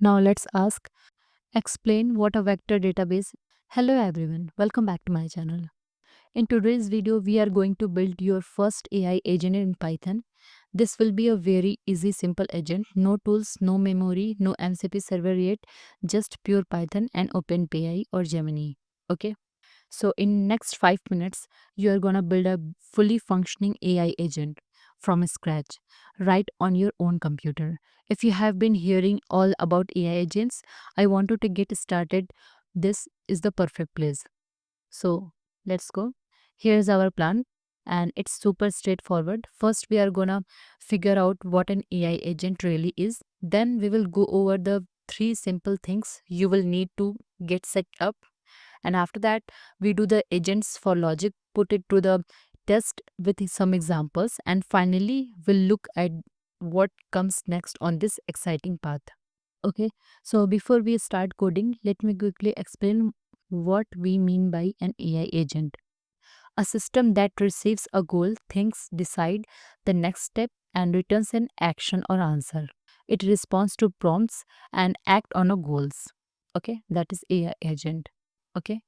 Now let's ask, explain what a vector database. Hello everyone, welcome back to my channel. In today's video, we are going to build your first AI agent in Python. This will be a very easy, simple agent. No tools, no memory, no MCP server yet, just pure Python and OpenAI or Gemini. Okay. So in next 5 minutes, you are going to build a fully functioning AI agent from scratch right on your own computer. If you have been hearing all about AI agents, I want you to get started. This is the perfect place. So let's go. Here's our plan and it's super straightforward. First, we are going to figure out what an AI agent really is. Then we will go over the three simple things you will need to get set up, and after that we do the agents for logic, put it to the test with some examples, and finally we'll look at what comes next on this exciting path. Okay, so before we start coding, let me quickly explain what we mean by an AI agent. A system that receives a goal, thinks, decide the next step, and returns an action or answer. It responds to prompts and act on a goals. Okay, that is AI agent. Okay,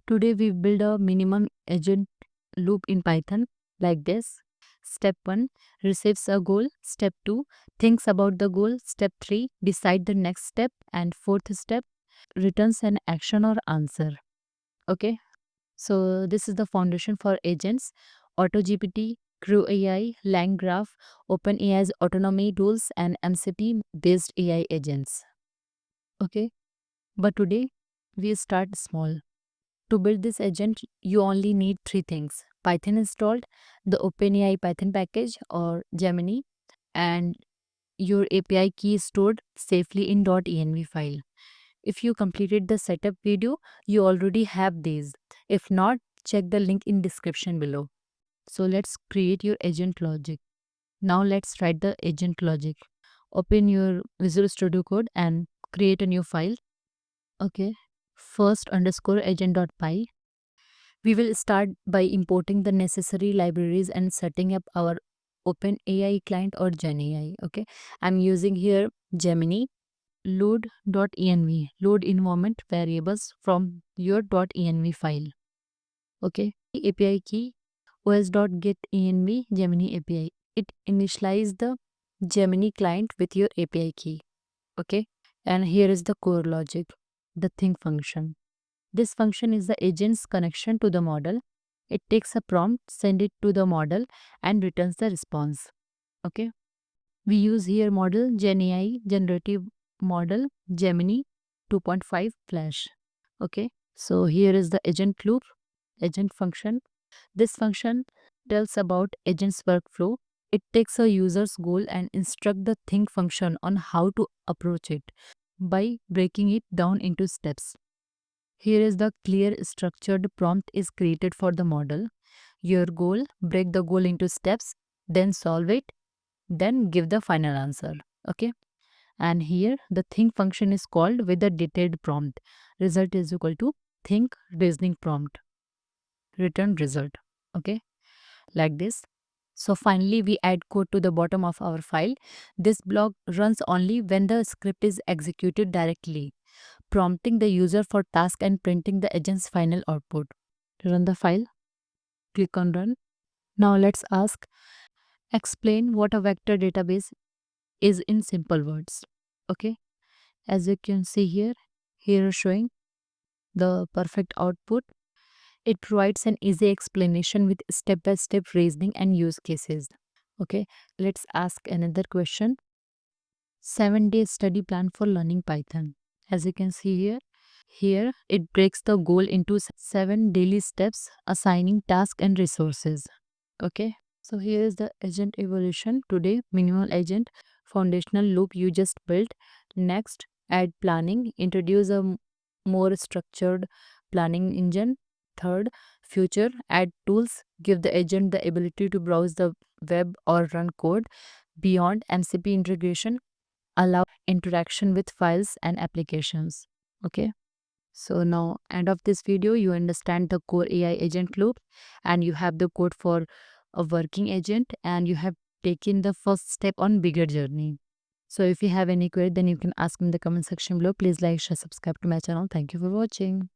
today we build a minimum agent loop in Python like this. Step 1, receives a goal. Step 2, thinks about the goal. Step 3, decide the next step. And fourth step, returns an action or answer. Okay, so this is the foundation for agents. AutoGPT, Crew AI, LangGraph, OpenAI's autonomy tools, and MCP based AI agents. Okay, but today we start small. To build this agent, you only need three things: Python installed, the OpenAI Python package or Gemini, and your API key stored safely in .env file. If you completed the setup video, you already have these. If not, check the link in description below. So let's create your agent logic. Now let's write the agent logic. Open your Visual Studio Code and create a new file. Okay. First underscore agent.py. We will start by importing the necessary libraries and setting up our OpenAI client or GenAI. Okay, I'm using here Gemini. Load.env, load environment variables from your .env file. Okay, API key os.getEnv Gemini API. It initialize the Gemini client with your API key. Okay, and here is the core logic, the think function. This function is the agent's connection to the model. It takes a prompt, send it to the model, and returns the response. Okay. We use here model GenAI generative model Gemini 2.5 Flash. Okay. So here is the agent loop, agent function. This function tells about agent's workflow. It takes a user's goal and instruct the think function on how to approach it by breaking it down into steps. Here is the clear structured prompt is created for the model. Your goal, break the goal into steps, then solve it, then give the final answer. Okay. And here the think function is called with the detailed prompt. Result is equal to think reasoning prompt. Return result. Okay. Like this. So finally we add code to the bottom of our file. This block runs only when the script is executed directly, prompting the user for task and printing the agent's final output. Run the file, click on run. Now let's ask, explain what a vector database is in simple words. Okay, as you can see here is showing the perfect output. It provides an easy explanation with step-by-step reasoning and use cases. Okay, let's ask another question. 7-day study plan for learning Python. As you can see here it breaks the goal into 7 daily steps, assigning tasks and resources. Okay, so here is the agent evolution. Today, minimal agent, foundational loop you just built. Next, add planning, introduce a more structured planning engine. Third, future, add tools, give the agent the ability to browse the web or run code. Beyond, MCP integration, allow interaction with files and applications. Okay, so now end of this video you understand the core AI agent loop, and you have the code for a working agent, and you have taken the first step on bigger journey. So if you have any query, then you can ask me in the comment section below. Please like, share, subscribe to my channel. Thank you for watching.